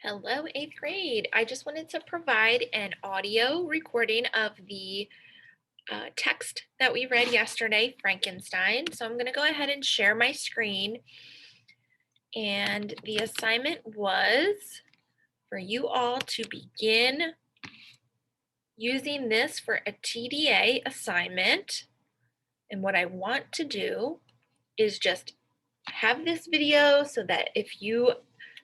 Hello, eighth grade. I just wanted to provide an audio recording of the text that we read yesterday, Frankenstein. So I'm going to go ahead and share my screen. And the assignment was for you all to begin using this for a TDA assignment. And what I want to do is just have this video so that if you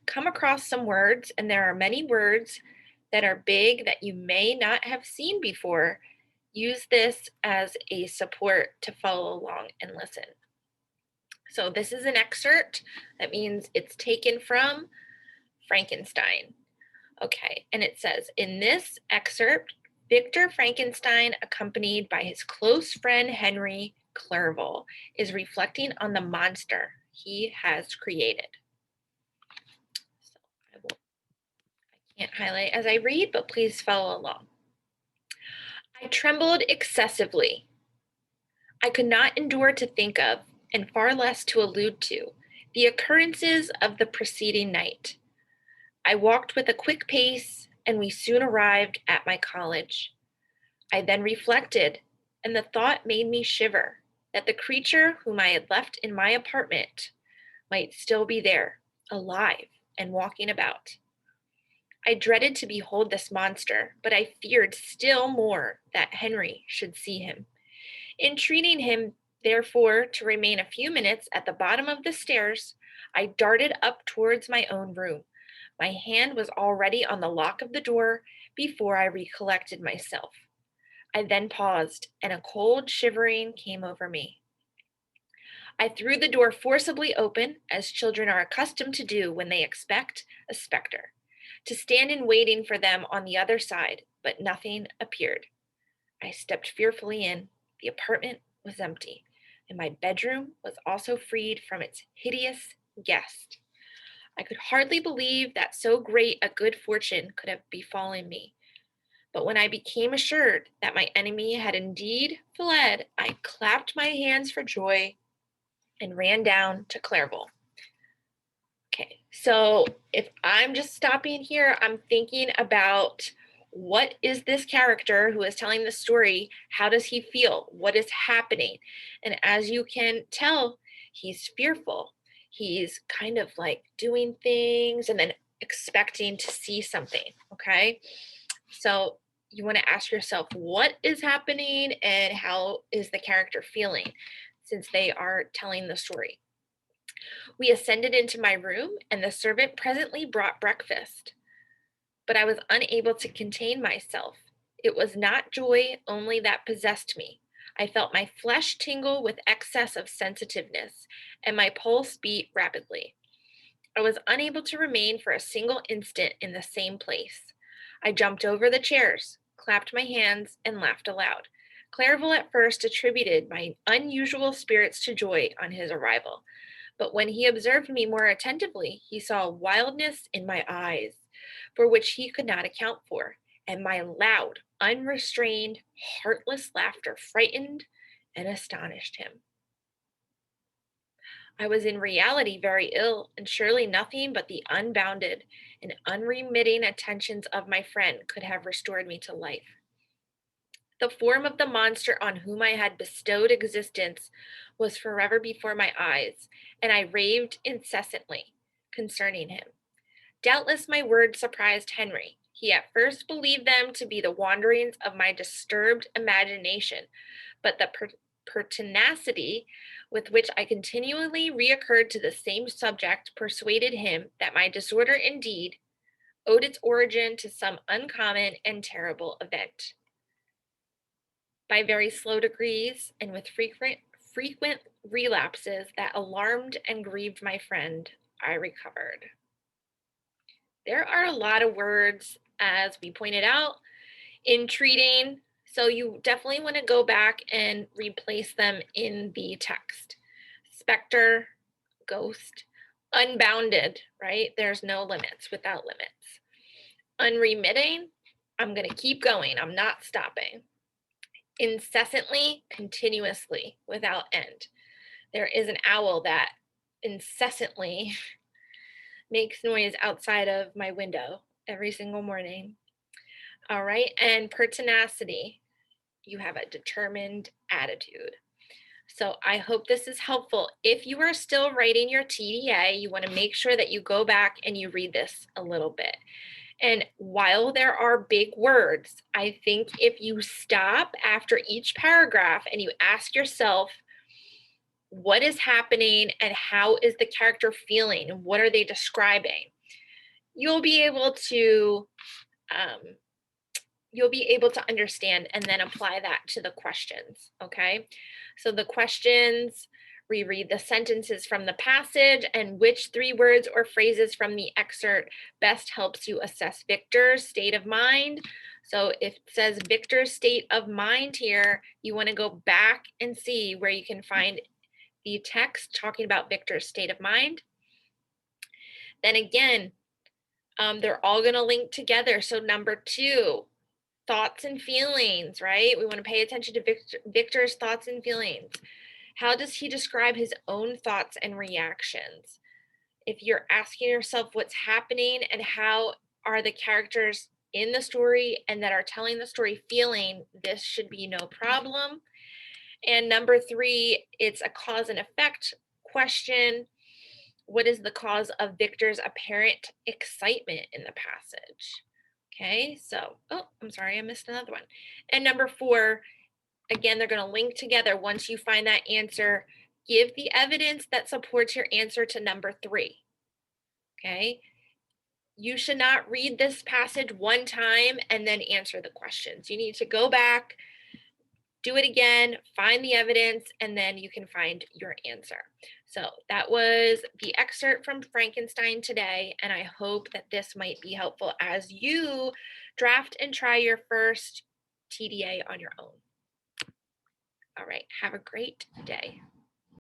come across some words, and there are many words that are big that you may not have seen before, use this as a support to follow along and listen. So this is an excerpt. That means it's taken from Frankenstein. Okay, and it says, in this excerpt, Victor Frankenstein, accompanied by his close friend Henry Clerval, is reflecting on the monster he has created. So I can't highlight as I read, but please follow along. I trembled excessively. I could not endure to think of, and far less to allude to, the occurrences of the preceding night. I walked with a quick pace, and we soon arrived at my college. I then reflected, and the thought made me shiver, that the creature whom I had left in my apartment might still be there, alive and walking about. I dreaded to behold this monster, but I feared still more that Henry should see him. Entreating him, therefore, to remain a few minutes at the bottom of the stairs, I darted up towards my own room. My hand was already on the lock of the door before I recollected myself. I then paused, and a cold shivering came over me. I threw the door forcibly open, as children are accustomed to do when they expect a specter, to stand in waiting for them on the other side, but nothing appeared. I stepped fearfully in. The apartment was empty, and my bedroom was also freed from its hideous guest. I could hardly believe that so great a good fortune could have befallen me. But when I became assured that my enemy had indeed fled, I clapped my hands for joy and ran down to Clairville. Okay, so if I'm just stopping here, I'm thinking about, what is this character who is telling the story? How does he feel? What is happening? And as you can tell, he's fearful. He's kind of like doing things and then expecting to see something. Okay, so you want to ask yourself, what is happening and how is the character feeling, since they are telling the story. We ascended into my room, and the servant presently brought breakfast. But I was unable to contain myself. It was not joy only that possessed me. I felt my flesh tingle with excess of sensitiveness, and my pulse beat rapidly. I was unable to remain for a single instant in the same place. I jumped over the chairs, clapped my hands, and laughed aloud. Clerval at first attributed my unusual spirits to joy on his arrival, but when he observed me more attentively, he saw a wildness in my eyes, for which he could not account for, and my loud, unrestrained, heartless laughter frightened and astonished him. I was in reality very ill, and surely nothing but the unbounded and unremitting attentions of my friend could have restored me to life. The form of the monster on whom I had bestowed existence was forever before my eyes, and I raved incessantly concerning him. Doubtless my words surprised Henry. He at first believed them to be the wanderings of my disturbed imagination, but the pertinacity with which I continually reoccurred to the same subject persuaded him that my disorder indeed owed its origin to some uncommon and terrible event. By very slow degrees and with frequent relapses that alarmed and grieved my friend, I recovered. There are a lot of words, as we pointed out, in treating, so you definitely want to go back and replace them in the text. Specter, ghost, unbounded, right? There's no limits, without limits. Unremitting, I'm going to keep going, I'm not stopping. Incessantly, continuously, without end. There is an owl that incessantly makes noise outside of my window every single morning. All right. And pertinacity, you have a determined attitude. So I hope this is helpful. If you are still writing your TDA, you want to make sure that you go back and you read this a little bit. And while there are big words, I think if you stop after each paragraph and you ask yourself, what is happening and how is the character feeling and what are they describing? You'll be able to um, understand and then apply that to the questions, okay? So the questions, reread the sentences from the passage and which 3 words or phrases from the excerpt best helps you assess Victor's state of mind. So if it says Victor's state of mind here, you want to go back and see where you can find the text talking about Victor's state of mind. Then again, they're all going to link together. So number 2, thoughts and feelings, right? We want to pay attention to Victor's thoughts and feelings. How does he describe his own thoughts and reactions? If you're asking yourself what's happening and how are the characters in the story and that are telling the story feeling, this should be no problem. And number 3, it's a cause and effect question. What is the cause of Victor's apparent excitement in the passage? Okay, so, oh, I'm sorry, I missed another one. And number 4, again, they're going to link together. Once you find that answer, give the evidence that supports your answer to number 3. Okay, you should not read this passage one time and then answer the questions. You need to go back, do it again, find the evidence, and then you can find your answer. So that was the excerpt from Frankenstein today, and I hope that this might be helpful as you draft and try your first TDA on your own. All right, have a great day.